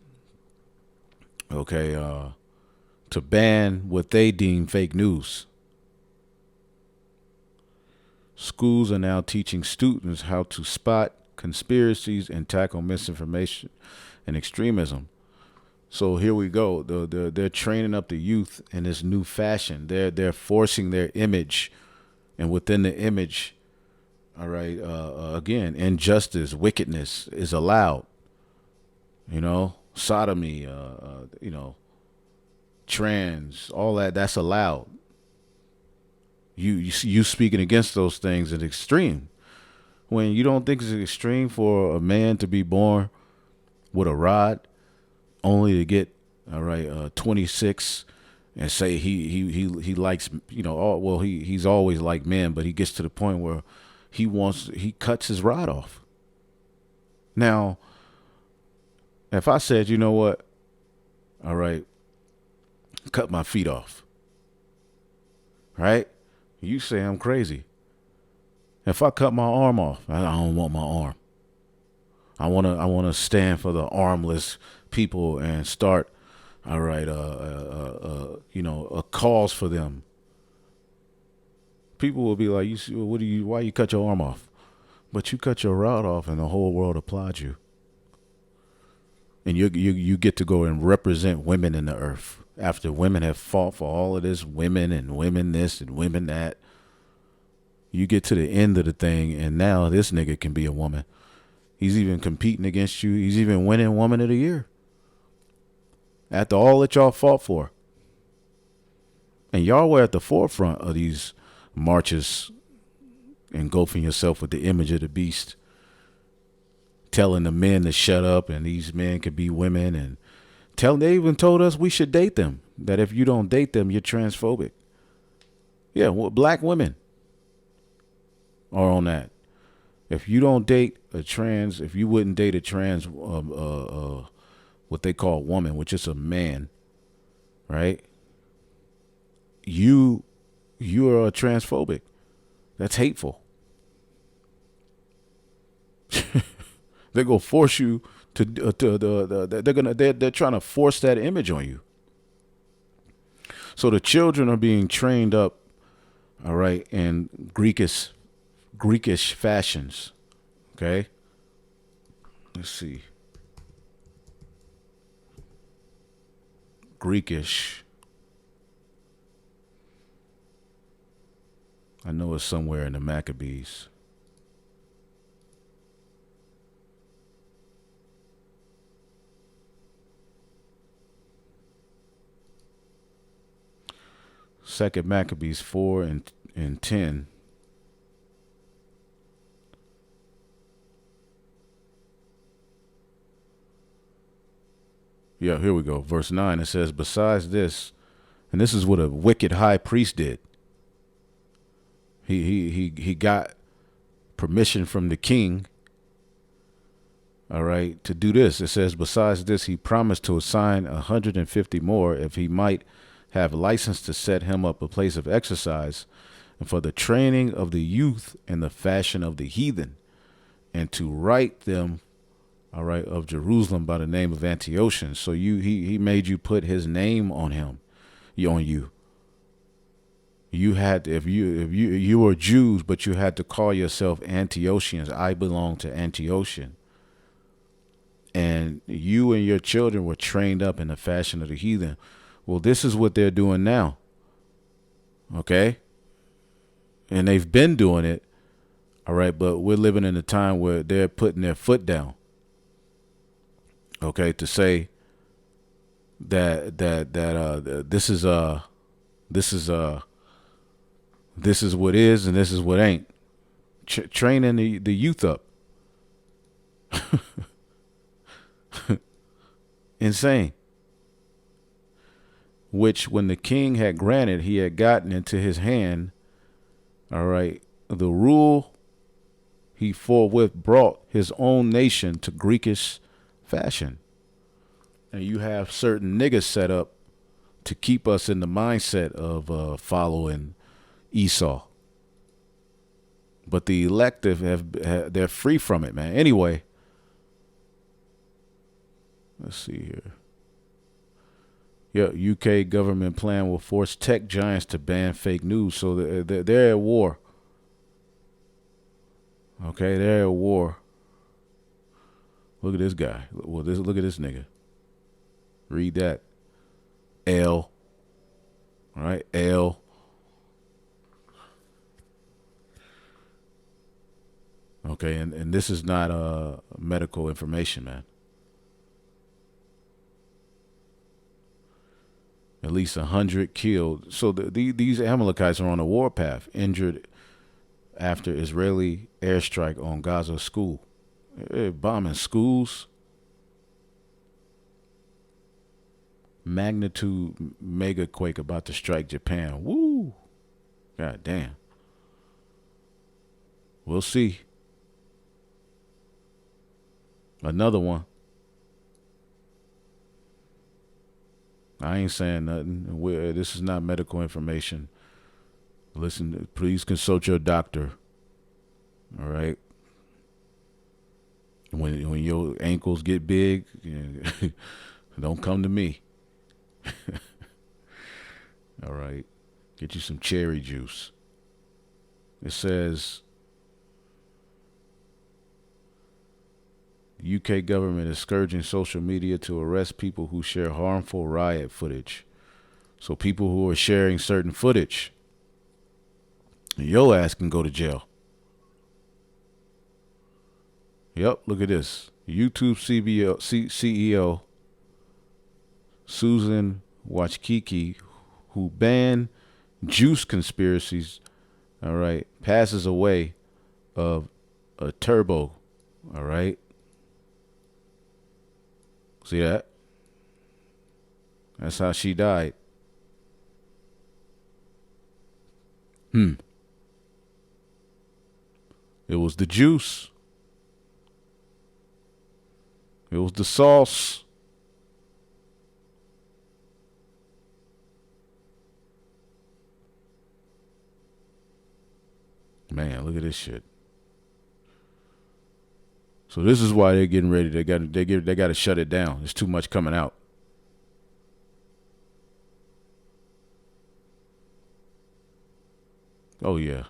okay, to ban what they deem fake news. Schools are now teaching students how to spot conspiracies and tackle misinformation and extremism. So here we go. They're training up the youth in this new fashion. They're forcing their image, and within the image, all right, again, injustice, wickedness is allowed. You know, sodomy, you know, trans, all that's allowed. You speaking against those things is extreme. When you don't think it's extreme for a man to be born with a rod, only to get 26 and say he likes, you know, he's always liked men, but he gets to the point where he cuts his rod off. Now, if I said, you know what, all right, cut my feet off, right? You say I'm crazy. If I cut my arm off, I don't want my arm. I wanna stand for the armless people and start, all right, you know, a cause for them. People will be like, why you cut your arm off? But you cut your rod off and the whole world applaud you. And you get to go and represent women in the earth. After women have fought for all of this, women and women this and women that. You get to the end of the thing, and now this nigga can be a woman. He's even competing against you. He's even winning Woman of the Year. After all that y'all fought for. And y'all were at the forefront of these marches, engulfing yourself with the image of the beast, telling the men to shut up and these men could be women, and they even told us we should date them, that if you don't date them, you're transphobic. Yeah, well, black women are on that. If you don't date a trans, if you wouldn't date a trans, what they call woman, which is a man, right? You are a transphobic. That's hateful. They're gonna force you to they're trying to force that image on you. So the children are being trained up, all right, in Greekish fashions. Okay. Let's see. Greekish. I know it's somewhere in the Maccabees. Second Maccabees 4 and 10. Yeah, here we go. Verse 9, it says, besides this, and this is what a wicked high priest did. He got permission from the king, all right, to do this. It says, besides this, he promised to assign 150 more if he might have license to set him up a place of exercise and for the training of the youth in the fashion of the heathen, and to write them all right, of Jerusalem by the name of Antiochus. So he made you put his name on him, on you. You had to, if you were Jews, but you had to call yourself Antiochians. I belong to Antiochus. And you and your children were trained up in the fashion of the heathen. Well, this is what they're doing now. Okay? And they've been doing it. All right, but we're living in a time where they're putting their foot down. Okay, to say that this is what is and this is what ain't. Training the youth up. Insane. Which, when the king had granted, he had gotten into his hand, all right, the rule, he forthwith brought his own nation to Greekish fashion. And you have certain niggas set up to keep us in the mindset of following Esau. But the elective they're free from it, man. Anyway, let's see here. Yeah, UK government plan will force tech giants to ban fake news. So they're at war. Okay, they're at war. Look at this guy. Well, look at this nigga. Read that. L. All right, L. Okay, and this is not medical information, man. At least 100 killed. So these Amalekites are on a warpath, injured after Israeli airstrike on Gaza school. They're bombing schools. Magnitude mega quake about to strike Japan. Woo! God damn. We'll see. Another one. I ain't saying nothing. This is not medical information. Listen, please consult your doctor. All right. When your ankles get big, don't come to me. All right. Get you some cherry juice. It says the UK government is scourging social media to arrest people who share harmful riot footage. So people who are sharing certain footage, your ass can go to jail. Yep, look at this. YouTube CEO Susan Wachkiki, who banned juice conspiracies, all right, passes away of a turbo, all right. See that? That's how she died. It was the juice. It was the sauce. Man, look at this shit. So this is why they're getting ready. They got to shut it down. There's too much coming out. Oh yeah.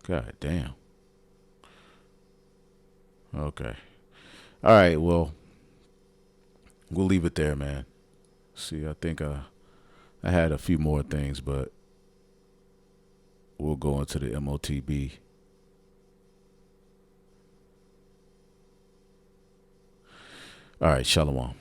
God damn. Okay. All right. Well, we'll leave it there, man. See, I think I had a few more things, but we'll go into the MOTB. All right, shalom.